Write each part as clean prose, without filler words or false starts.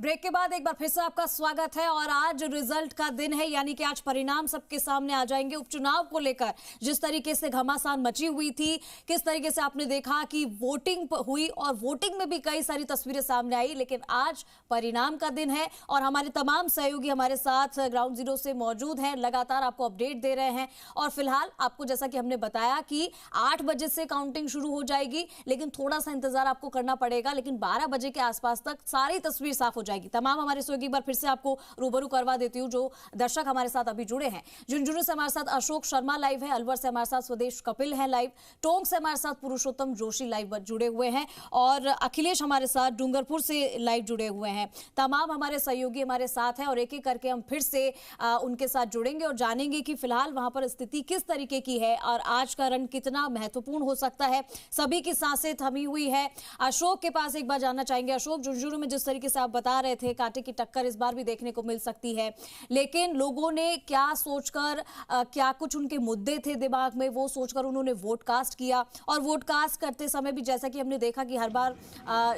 Break के बाद एक बार फिर से आपका स्वागत है। और आज रिजल्ट का दिन है, यानी कि आज परिणाम सबके सामने आ जाएंगे। उपचुनाव को लेकर जिस तरीके से घमासान मची हुई थी, किस तरीके से आपने देखा कि वोटिंग हुई और वोटिंग में भी कई सारी तस्वीरें सामने आई, लेकिन आज परिणाम का दिन है और हमारे तमाम सहयोगी हमारे साथ ग्राउंड जीरो से मौजूद हैं, लगातार आपको अपडेट दे रहे हैं। और फिलहाल आपको जैसा कि हमने बताया कि 8 बजे से काउंटिंग शुरू हो जाएगी, लेकिन थोड़ा सा इंतजार आपको करना पड़ेगा। लेकिन 12 बजे के आसपास तक सारी तस्वीर साफ हो जाएगी। तमाम हमारे सहयोगी एक बार फिर से आपको रूबरू करवा देती हूं, जो दर्शक हमारे साथ अभी जुड़े हैं। झुंझुनू से हमारे साथ अशोक शर्मा लाइव है, अलवर से हमारे साथ स्वदेश कपिल है लाइव, टोंक से हमारे साथ पुरुषोत्तम जोशी लाइव जुड़े हुए हैं और अखिलेश हमारे साथ डूंगरपुर से लाइव जुड़े हुए हैं। तमाम हमारे सहयोगी हमारे साथ हैं और एक एक करके हम फिर से उनके साथ जुड़ेंगे और जानेंगे कि फिलहाल वहां पर स्थिति किस तरीके की है और आज का रन कितना महत्वपूर्ण हो सकता है। सभी की सांसें थमी हुई है। अशोक के पास एक बार जानना चाहेंगे। अशोक, झुंझुनू में जिस तरीके से आप बता रहे थे, कांटे की टक्कर इस बार भी देखने को मिल सकती है, लेकिन लोगों ने क्या सोचकर, क्या कुछ उनके मुद्दे थे दिमाग में, वो सोचकर उन्होंने वोट कास्ट किया। और वोट कास्ट करते समय भी जैसा कि हमने देखा कि हर बार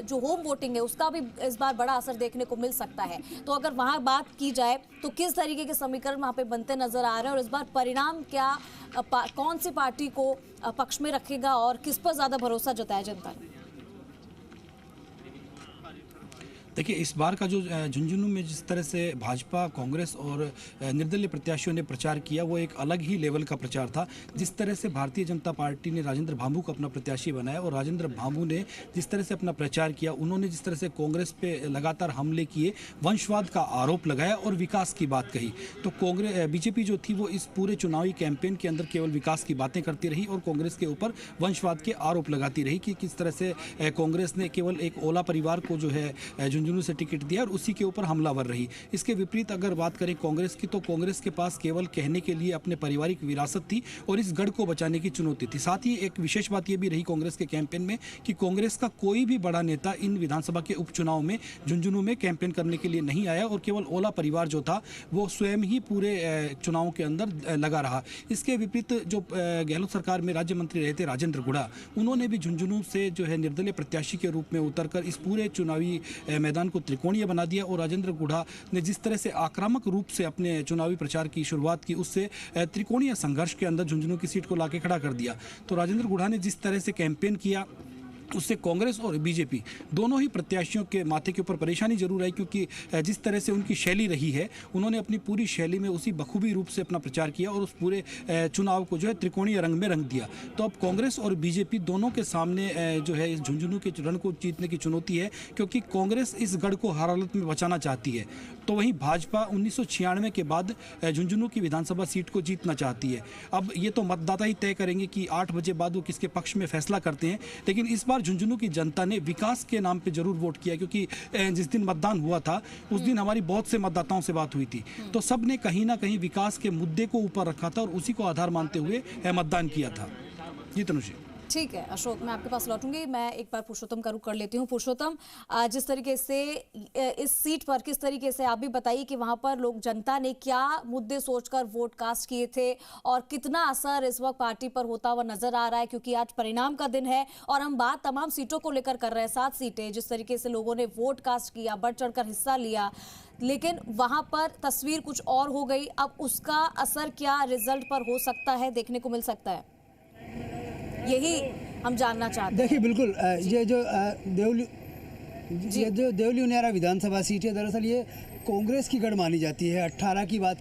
जो होम वोटिंग है उसका भी इस बार बड़ा असर देखने को मिल सकता है। तो अगर वहां बात की जाए तो किस तरीके के समीकरण वहां पे बनते नजर आ रहे हैं और इस बार परिणाम क्या, कौन सी पार्टी को पक्ष में रखेगा और किस पर ज्यादा भरोसा जताया जनता ने? देखिए, इस बार का जो झुंझुनू में जिस तरह से भाजपा, कांग्रेस और निर्दलीय प्रत्याशियों ने प्रचार किया, वो एक अलग ही लेवल का प्रचार था। जिस तरह से भारतीय जनता पार्टी ने राजेंद्र भांबू को अपना प्रत्याशी बनाया और राजेंद्र भांबू ने जिस तरह से अपना प्रचार किया, उन्होंने जिस तरह से कांग्रेस पे लगातार हमले किए, वंशवाद का आरोप लगाया और विकास की बात कही, तो कांग्रेस बीजेपी जो थी वो इस पूरे चुनावी कैंपेन के अंदर केवल विकास की बातें करती रही और कांग्रेस के ऊपर वंशवाद के आरोप लगाती रही कि किस तरह से कांग्रेस ने केवल एक ओला परिवार को जो है झुंझुनू से टिकट दिया और उसी के ऊपर हमलावर रही। इसके विपरीत अगर बात करें कांग्रेस की, तो कांग्रेस के पास केवल कहने के लिए अपने पारिवारिक विरासत थी और इस गढ़ को बचाने की चुनौती थी। साथ ही एक विशेष बात यह भी रही कांग्रेस के कैंपेन में कि कांग्रेस का कोई भी बड़ा नेता इन विधानसभा के उपचुनाव में झुंझुनू में कैंपेन करने के लिए नहीं आया और केवल ओला परिवार जो था वो स्वयं ही पूरे चुनाव के अंदर लगा रहा। इसके विपरीत जो गहलोत सरकार में राज्य मंत्री रहे थे राजेंद्र गुढ़ा, उन्होंने भी झुंझुनू से जो है निर्दलीय प्रत्याशी के रूप में उतरकर इस पूरे चुनावी मैदान को त्रिकोणीय बना दिया और राजेंद्र गुढ़ा ने जिस तरह से आक्रामक रूप से अपने चुनावी प्रचार की शुरुआत की, उससे त्रिकोणीय संघर्ष के अंदर झुंझुनू की सीट को लाके खड़ा कर दिया। तो राजेंद्र गुढ़ा ने जिस तरह से कैंपेन किया, उससे कांग्रेस और बीजेपी दोनों ही प्रत्याशियों के माथे के ऊपर परेशानी जरूर आई, क्योंकि जिस तरह से उनकी शैली रही है, उन्होंने अपनी पूरी शैली में उसी बखूबी रूप से अपना प्रचार किया और उस पूरे चुनाव को जो है त्रिकोणीय रंग में रंग दिया। तो अब कांग्रेस और बीजेपी दोनों के सामने जो है इस झुंझुनू के रण को जीतने की चुनौती है, क्योंकि कांग्रेस इस गढ़ को हर हालत में बचाना चाहती है, तो वहीं भाजपा 1996 के बाद झुंझुनू की विधानसभा सीट को जीतना चाहती है। अब ये तो मतदाता ही तय करेंगे कि 8 बजे बाद वो किसके पक्ष में फैसला करते हैं, लेकिन इस बार झुंझुनू की जनता ने विकास के नाम पे जरूर वोट किया, क्योंकि जिस दिन मतदान हुआ था उस दिन हमारी बहुत से मतदाताओं से बात हुई थी, तो सब ने कहीं ना कहीं विकास के मुद्दे को ऊपर रखा था और उसी को आधार मानते हुए मतदान किया था। जी तनुजी। ठीक है अशोक, मैं आपके पास लौटूंगी। मैं एक बार पुरुषोत्तम का रुख कर लेती हूँ। पुरुषोत्तम, जिस तरीके से इस सीट पर किस तरीके से आप भी बताइए कि वहां पर लोग, जनता ने क्या मुद्दे सोचकर वोट कास्ट किए थे और कितना असर इस वक्त पार्टी पर होता हुआ नजर आ रहा है, क्योंकि आज परिणाम का दिन है और हम बात तमाम सीटों को लेकर कर रहे हैं। 7 सीटें जिस तरीके से लोगों ने वोट कास्ट किया, बढ़ चढ़कर हिस्सा लिया, लेकिन वहां पर तस्वीर कुछ और हो गई। अब उसका असर क्या रिजल्ट पर हो सकता है, देखने को मिल सकता है, यही हम जानना चाहते हैं। देखिए, बिल्कुल ये जो देवली उनियारा विधानसभा सीट है, दरअसल ये कांग्रेस की गढ़ मानी जाती है। 18 की बात